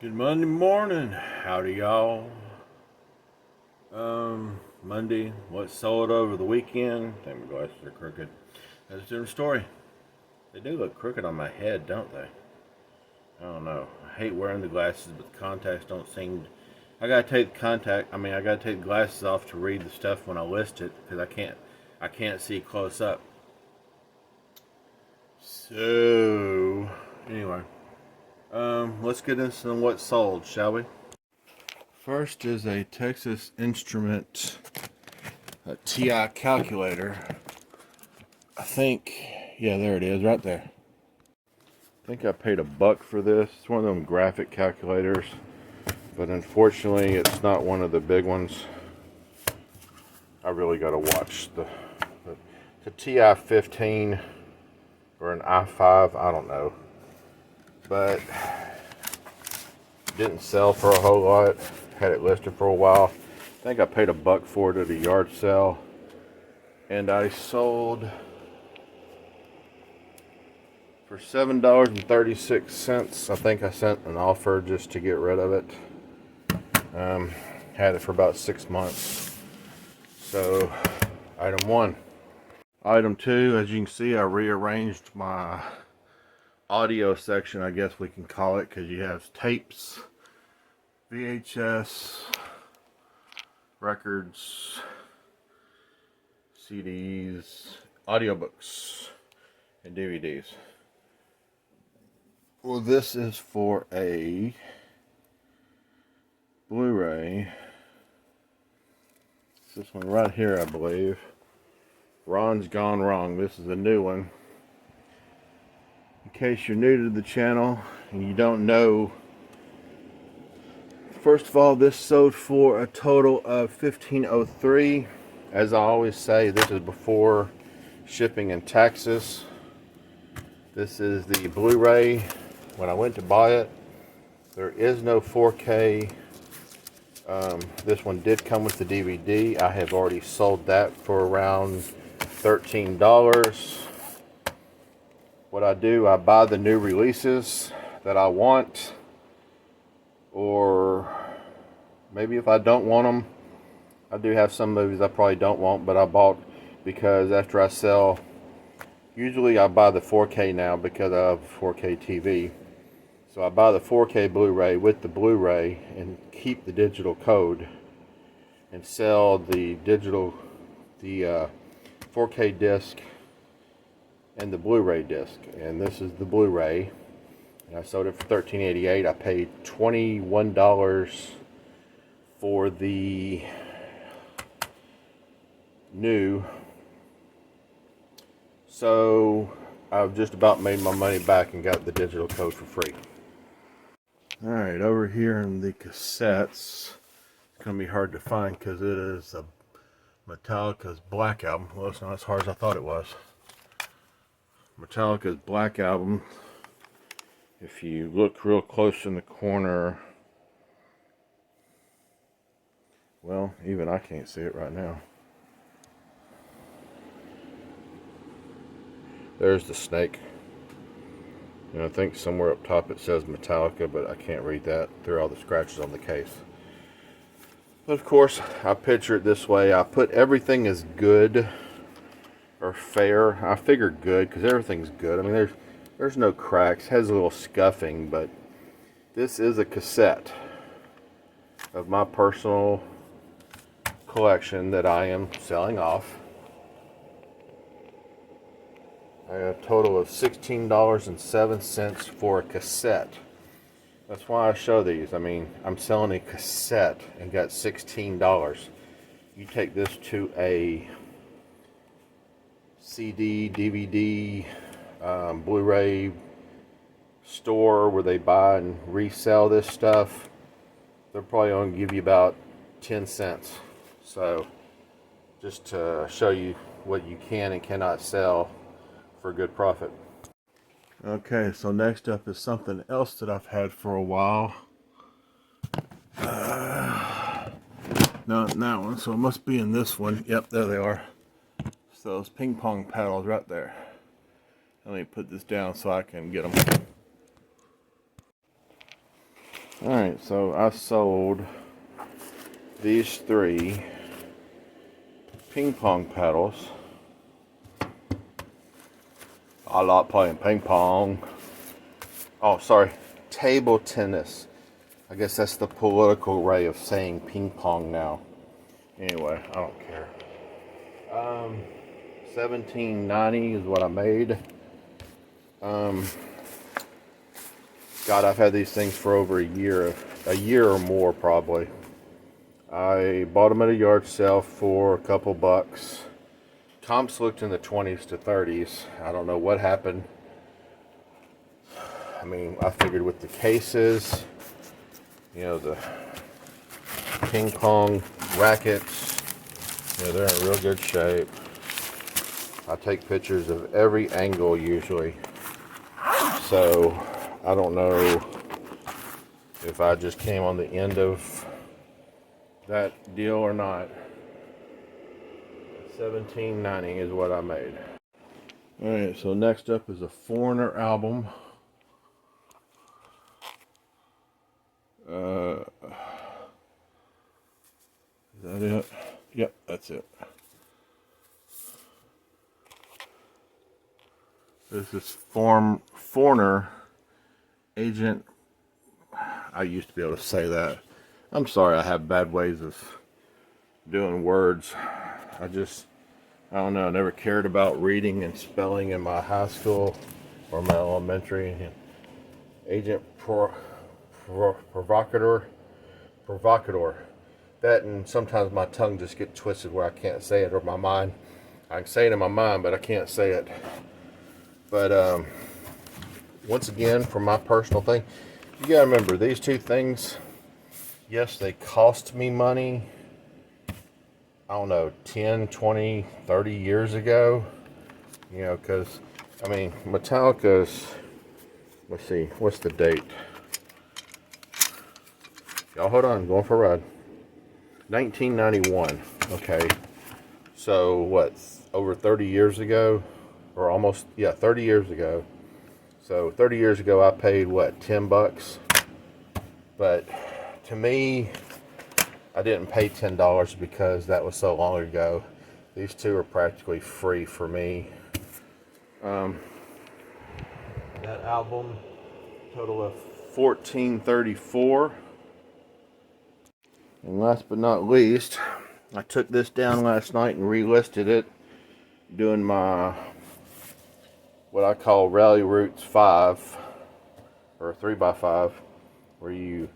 Good Monday morning. Howdy, y'all. Monday. What sold over the weekend? I think my glasses are crooked. That's a different story. They do look crooked on my head, don't they? I don't know. I hate wearing the glasses, but the contacts don't seem. I gotta take I gotta take the glasses off to read the stuff when I list it because I can't see close up. So, anyway, let's get into what sold, shall we? First is a Texas Instrument TI calculator. I think, yeah, there it is, right there. I think I paid $1 for this. It's one of them graphic calculators, but unfortunately, it's not one of the big ones. I really got to watch the TI-15 or an i5. I don't know, but didn't sell for a whole lot. Had it listed for a while. I think I paid $1 for it at a yard sale, and I sold for $7.36. I think I sent an offer just to get rid of it. Had it for about 6 months. So, item 1. Item 2, as you can see, I rearranged my audio section, I guess we can call it, because you have tapes, VHS, records, CDs, audiobooks, and DVDs. Well, this is for a Blu-ray. It's this one right here, I believe. Ron's Gone Wrong. This is a new one. In case you're new to the channel and you don't know, first of all, this sold for a total of $15.03. As I always say, this is before shipping and taxes. This is the Blu-ray. When I went to buy it, there is no 4K. This one did come with the DVD. I have already sold that for around $13. What I do, I buy the new releases that I want, or maybe if I don't want them, I do have some movies I probably don't want, but I bought because after I sell, usually I buy the 4K now because I have 4K TV. So I buy the 4K Blu-ray with the Blu-ray and keep the digital code and sell the 4K disc and the Blu-ray disc. And this is the Blu-ray, and I sold it for $13.88. I paid $21 for the new. So I've just about made my money back and got the digital code for free. Alright, over here in the cassettes, it's going to be hard to find because it is a Metallica's Black Album. Well, it's not as hard as I thought it was. Metallica's Black Album. If you look real close in the corner, well, even I can't see it right now. There's the snake. And I think somewhere up top it says Metallica, but I can't read that through all the scratches on the case. But of course, I picture it this way. I put everything as good or fair. I figure good because everything's good. I mean, there's no cracks. It has a little scuffing, but this is a cassette of my personal collection that I am selling off. I got a total of $16.07 for a cassette. That's why I show these. I mean, I'm selling a cassette and got $16. You take this to a CD, DVD, Blu-ray store where they buy and resell this stuff, they're probably going to give you about 10 cents. So, just to show you what you can and cannot sell for a good profit. Okay, so next up is something else that I've had for a while. Not in that one, so it must be in this one. Yep, there they are. So those ping pong paddles right there. Let me put this down so I can get them. Alright, so I sold these 3 ping pong paddles. I like playing ping pong. Oh, sorry, table tennis. I guess that's the political way of saying ping pong now. Anyway, I don't care. $17.90 is what I made. God, I've had these things for over a year or more probably. I bought them at a yard sale for a couple bucks. Comps looked in the 20s to 30s. I don't know what happened. I mean, I figured with the cases, you know, the ping pong rackets, you know, they're in real good shape. I take pictures of every angle usually. So, I don't know if I just came on the end of that deal or not. $17.90 is what I made. Alright, so next up is a Foreigner album. Is that it? Yep, that's it. This is Foreigner Agent. I used to be able to say that. I'm sorry, I have bad ways of doing words. I don't know, I never cared about reading and spelling in my high school or my elementary. Agent Provocateur. That, and sometimes my tongue just gets twisted where I can't say it, or my mind. I can say it in my mind, but I can't say it. But once again, for my personal thing, you gotta remember these 2 things. Yes, they cost me money. I don't know, 10, 20, 30 years ago. You know, because, I mean, Metallica's, let's see, what's the date? Y'all hold on, I'm going for a ride. 1991, okay. So, what, over 30 years ago? Or almost, yeah, 30 years ago. So, 30 years ago, I paid, what, 10 bucks? But, to me, I didn't pay $10 because that was so long ago. These 2 are practically free for me. That album, total of $14.34. And last but not least, I took this down last night and relisted it, doing my, what I call Rally Roots 5, or 3x5, where you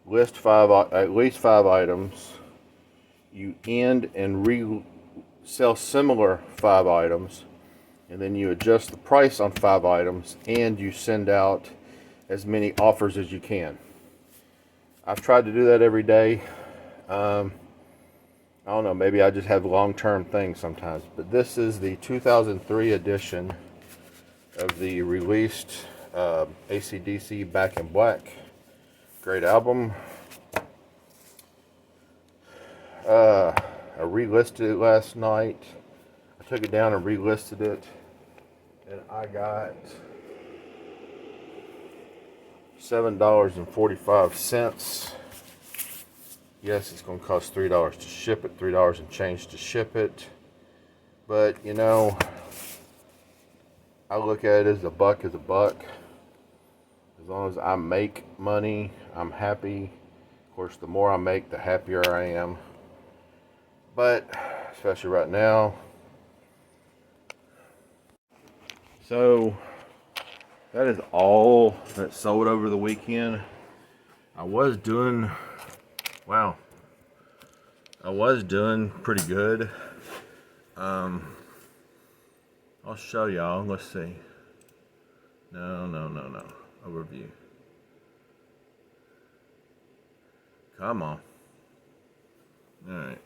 list at least 5 items, you end and resell similar 5 items, and then you adjust the price on 5 items, and you send out as many offers as you can. I've tried to do that every day. I don't know, maybe I just have long-term things sometimes, but this is the 2003 edition of the released AC/DC Back in Black. Great album. I relisted it last night. I took it down and relisted it, and I got $7.45. Yes, it's going to cost $3 to ship it, $3 and change to ship it. But, you know, I look at it as a buck is a buck. As long as I make money, I'm happy. Of course, the more I make, the happier I am. But, especially right now. So, that is all that sold over the weekend. I was doing pretty good. I'll show y'all. Let's see. No. Overview. Come on. Alright.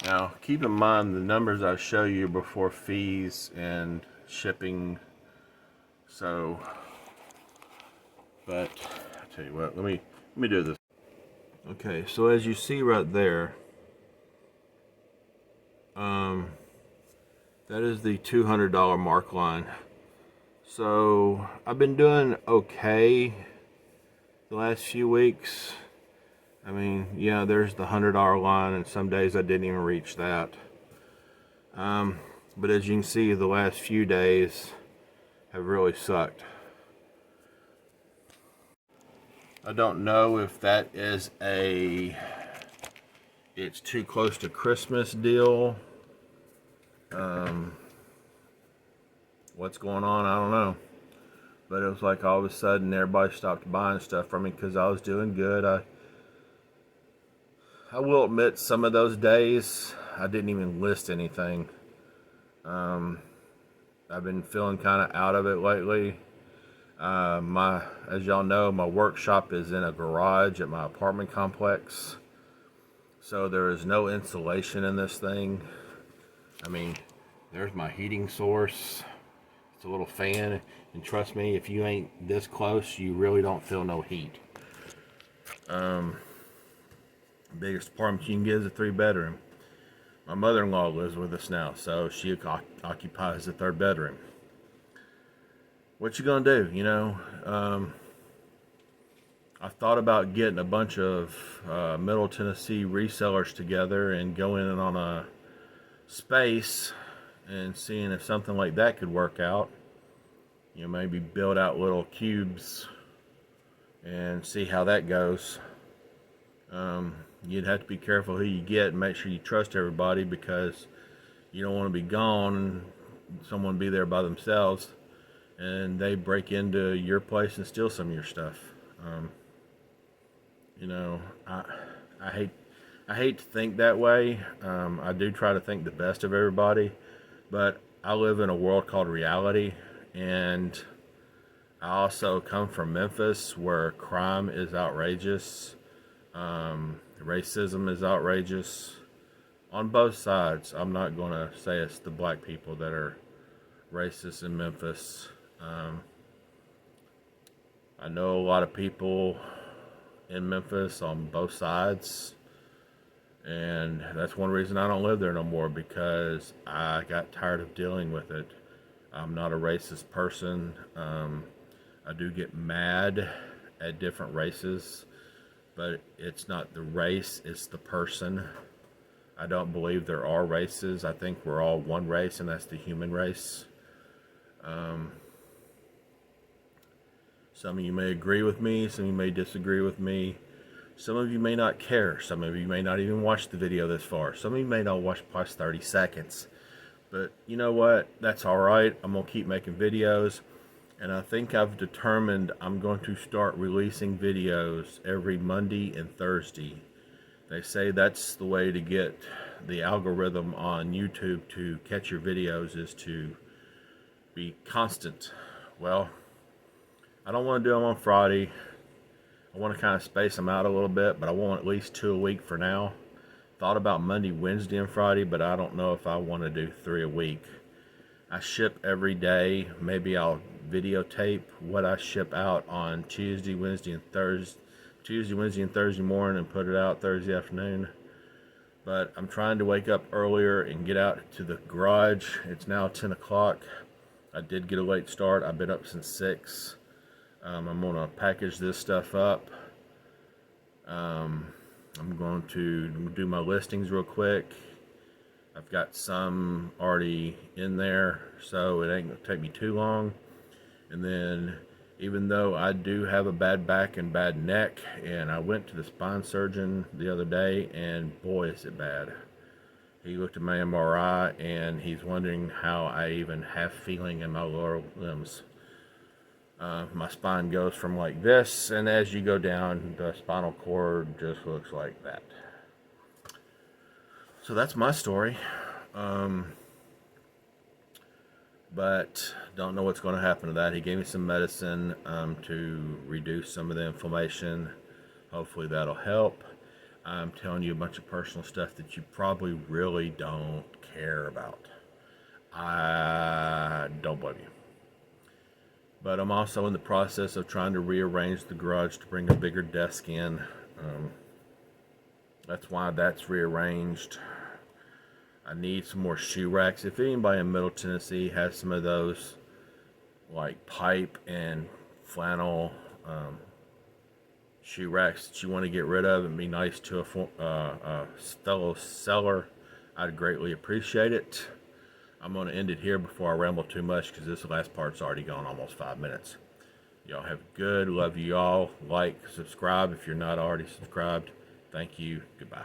Now, keep in mind the numbers I show you before fees and shipping. So, but I tell you what, let me do this. Okay, so as you see right there, that is the $200 mark line. So I've been doing okay. the last few weeks. I mean, yeah, there's the $100 line, and some days I didn't even reach that. But as you can see, the last few days have really sucked. I don't know if that is it's too close to Christmas deal. What's going on? I don't know. But it was like all of a sudden everybody stopped buying stuff from me because I was doing good. I will admit some of those days I didn't even list anything. I've been feeling kind of out of it lately. As y'all know, my workshop is in a garage at my apartment complex. So there is no insulation in this thing. I mean, there's my heating source. It's a little fan, and trust me, if you ain't this close, you really don't feel no heat. Biggest apartment you can get is a 3-bedroom. My mother-in-law lives with us now, so she occupies the 3rd bedroom. What you gonna do, you know? I thought about getting a bunch of Middle Tennessee resellers together and going in on a space and seeing if something like that could work out. You know, maybe build out little cubes and see how that goes. You'd have to be careful who you get and make sure you trust everybody, because you don't want to be gone and someone be there by themselves and they break into your place and steal some of your stuff. You know, I hate to think that way. I do try to think the best of everybody, but I live in a world called reality, and I also come from Memphis, where crime is outrageous. Racism is outrageous on both sides. I'm not going to say it's the black people that are racist in Memphis. I know a lot of people in Memphis on both sides, and that's one reason I don't live there no more, because I got tired of dealing with it. I'm not a racist person. I do get mad at different races, but it's not the race, it's the person. I don't believe there are races. I think we're all one race, and that's the human race. Some of you may agree with me, some of you may disagree with me. Some of you may not care. Some of you may not even watch the video this far. Some of you may not watch past 30 seconds. But you know what? That's alright. I'm going to keep making videos. And I think I've determined I'm going to start releasing videos every Monday and Thursday. They say that's the way to get the algorithm on YouTube to catch your videos, is to be constant. Well, I don't want to do them on Friday. I want to kind of space them out a little bit, but I want at least 2 a week for now. Thought about Monday, Wednesday, and Friday, but I don't know if I want to do 3 a week. I ship every day. Maybe I'll videotape what I ship out on Tuesday, Wednesday, and Thursday morning and put it out Thursday afternoon. But I'm trying to wake up earlier and get out to the garage. It's now 10 o'clock. I did get a late start. I've been up since 6. I'm going to package this stuff up. I'm going to do my listings real quick. I've got some already in there, so it ain't going to take me too long. And then, even though I do have a bad back and bad neck, and I went to the spine surgeon the other day, and boy, is it bad. He looked at my MRI, and he's wondering how I even have feeling in my lower limbs. My spine goes from like this, and as you go down, the spinal cord just looks like that. So that's my story. But don't know what's going to happen to that. He gave me some medicine to reduce some of the inflammation. Hopefully that'll help. I'm telling you a bunch of personal stuff that you probably really don't care about. I don't blame you. But I'm also in the process of trying to rearrange the garage to bring a bigger desk in. That's why that's rearranged. I need some more shoe racks. If anybody in Middle Tennessee has some of those, like pipe and flannel shoe racks that you want to get rid of and be nice to a fellow seller, I'd greatly appreciate it. I'm going to end it here before I ramble too much because this last part's already gone almost 5 minutes. Y'all have good. Love you all. Like, subscribe if you're not already subscribed. Thank you. Goodbye.